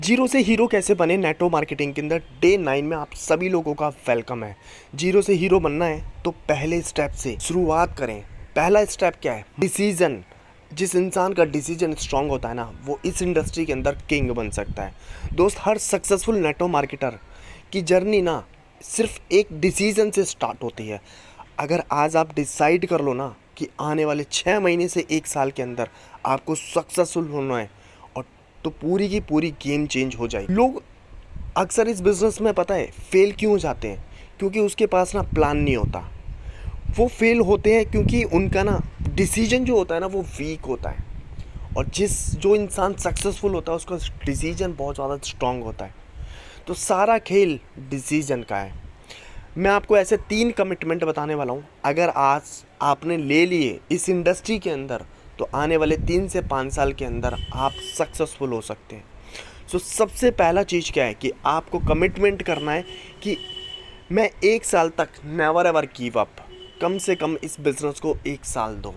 Zero से hero कैसे बने नेटो मार्केटिंग के अंदर डे 9 में आप सभी लोगों का वेलकम है। जीरो से हीरो बनना है तो पहले स्टेप से शुरुआत करें। पहला स्टेप क्या है? डिसीजन। जिस इंसान का डिसीजन स्ट्रांग होता है ना, वो इस इंडस्ट्री के अंदर किंग बन सकता है। दोस्त, हर सक्सेसफुल नेटो मार्केटर की जर्नी ना सिर्फ एक डिसीजन से स्टार्ट होती है। अगर आज आप डिसाइड कर लो ना कि आने वाले 6 महीने से 1 साल के अंदर आपको सक्सेसफुल होना है, और तो पूरी की पूरी गेम चेंज हो जाएगी। लोग अक्सर इस बिज़नेस में पता है फेल क्यों हो जाते हैं? क्योंकि उसके पास ना प्लान नहीं होता। वो फेल होते हैं क्योंकि उनका ना डिसीजन जो होता है ना वो वीक होता है। और जो इंसान सक्सेसफुल होता है उसका डिसीजन बहुत ज़्यादा स्ट्रांग होता है। तो सारा खेल डिसीजन का है। मैं आपको ऐसे 3 कमिटमेंट बताने वाला हूँ। अगर आज आपने ले लिए इस इंडस्ट्री के अंदर, तो आने वाले 3 से 5 साल के अंदर आप सक्सेसफुल हो सकते हैं। सबसे पहला चीज़ क्या है कि आपको कमिटमेंट करना है कि मैं 1 साल तक नेवर एवर गिव अप। कम से कम इस बिज़नेस को 1 साल दो।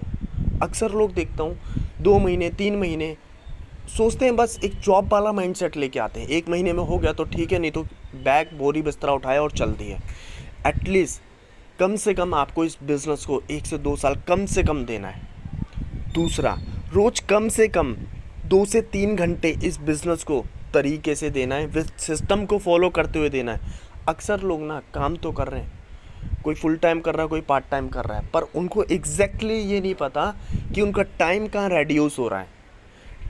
अक्सर लोग देखता हूँ 2 महीने 3 महीने सोचते हैं, बस एक जॉब वाला माइंडसेट लेके आते हैं। 1 महीने में हो गया तो ठीक है, नहीं तो बैग बोरी बिस्तरा उठाया और चल दिए। एटलीस्ट कम से कम आपको इस बिज़नेस को 1 से 2 साल कम से कम देना है। दूसरा, रोज़ कम से कम 2 से 3 घंटे इस बिज़नेस को तरीके से देना है, विद सिस्टम को फॉलो करते हुए देना है। अक्सर लोग ना काम तो कर रहे हैं, कोई फुल टाइम कर रहा है, कोई पार्ट टाइम कर रहा है, पर उनको एग्जैक्टली ये नहीं पता कि उनका टाइम कहाँ रेड्यूस हो रहा है।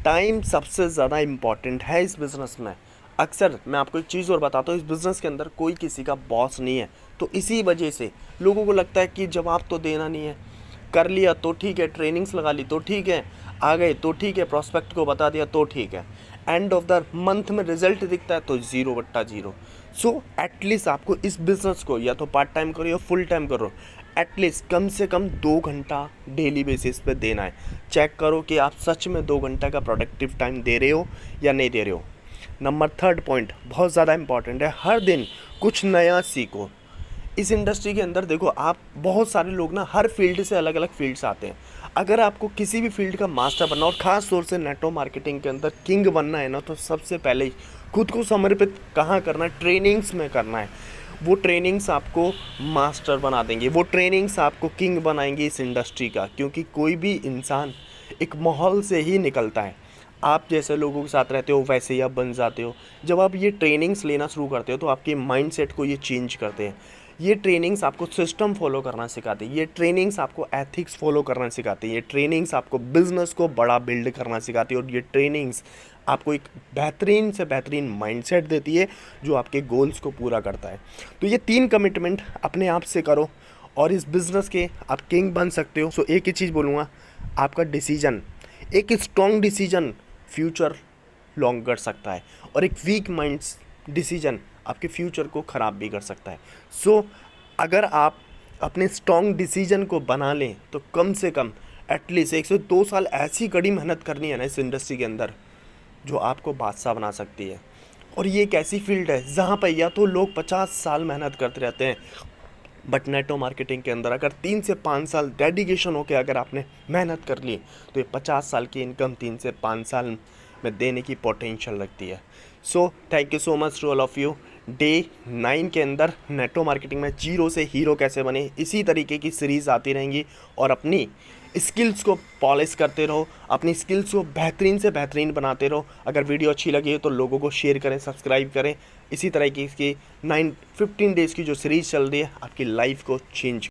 टाइम सबसे ज़्यादा इम्पॉर्टेंट है इस बिज़नेस में। अक्सर मैं आपको एक चीज़ और बताता हूँ, इस बिज़नेस के अंदर कोई किसी का बॉस नहीं है। तो इसी वजह से लोगों को लगता है कि जवाब तो देना नहीं है, कर लिया तो ठीक है, ट्रेनिंग्स लगा ली तो ठीक है, आ गए तो ठीक है, प्रॉस्पेक्ट को बता दिया तो ठीक है, एंड ऑफ द मंथ में रिजल्ट दिखता है तो 0/0। सो एटलीस्ट आपको इस बिज़नेस को या तो पार्ट टाइम करो या फुल टाइम करो, एटलीस्ट कम से कम 2 घंटा डेली बेसिस पे देना है। चेक करो कि आप सच में 2 घंटा का प्रोडक्टिव टाइम दे रहे हो या नहीं दे रहे हो। नंबर 3 पॉइंट बहुत ज़्यादा इंपॉर्टेंट है, हर दिन कुछ नया सीखो। इस इंडस्ट्री के अंदर देखो, आप बहुत सारे लोग ना हर फील्ड से अलग अलग फील्ड से आते हैं। अगर आपको किसी भी फील्ड का मास्टर बनना और ख़ास तौर से नेटो मार्केटिंग के अंदर किंग बनना है ना, तो सबसे पहले खुद को समर्पित कहाँ करना है? ट्रेनिंग्स में करना है। वो ट्रेनिंग्स आपको मास्टर बना देंगे, वो ट्रेनिंग्स आपको किंग बनाएंगे इस इंडस्ट्री का। क्योंकि कोई भी इंसान एक माहौल से ही निकलता है। आप जैसे लोगों के साथ रहते हो वैसे ही आप बन जाते हो। जब आप ये ट्रेनिंग्स लेना शुरू करते हो तो आपके माइंडसेट को ये चेंज करते हैं। ये ट्रेनिंग्स आपको सिस्टम फॉलो करना सिखाती है, ये ट्रेनिंग्स आपको एथिक्स फॉलो करना सिखाती है, ये ट्रेनिंग्स आपको बिजनेस को बड़ा बिल्ड करना सिखाती है, और ये ट्रेनिंग्स आपको एक बेहतरीन से बेहतरीन माइंडसेट देती है जो आपके गोल्स को पूरा करता है। तो ये 3 कमिटमेंट अपने आप से करो और इस बिज़नेस के आप किंग बन सकते हो। एक ही चीज़ बोलूँगा, आपका डिसीजन, एक स्ट्रॉन्ग डिसीजन फ्यूचर लॉन्ग कर सकता है, और एक वीक माइंड्स डिसीजन आपके फ्यूचर को ख़राब भी कर सकता है। अगर आप अपने स्ट्रॉन्ग डिसीजन को बना लें तो कम से कम एटलीस्ट 1 से 2 साल ऐसी कड़ी मेहनत करनी है ना इस इंडस्ट्री के अंदर जो आपको बादशाह बना सकती है। और ये एक ऐसी फील्ड है जहाँ पर या तो लोग 50 साल मेहनत करते रहते हैं, बट नेटो मार्केटिंग के अंदर अगर 3 से 5 साल डेडिकेशन होकर अगर आपने मेहनत कर ली तो ये 50 साल की इनकम 3 से 5 साल में देने की पोटेंशियल रखती है। Thank you so much to all of you. Day 9 के अंदर नेटो मार्केटिंग में जीरो से हीरो कैसे बने, इसी तरीके की सीरीज़ आती रहेंगी। और अपनी स्किल्स को पॉलिश करते रहो, अपनी स्किल्स को बेहतरीन से बेहतरीन बनाते रहो। अगर वीडियो अच्छी लगी तो लोगों को शेयर करें, सब्सक्राइब करें। इसी तरह की इसकी 15 डेज़ की जो सीरीज़ चल रही है आपकी लाइफ को चेंज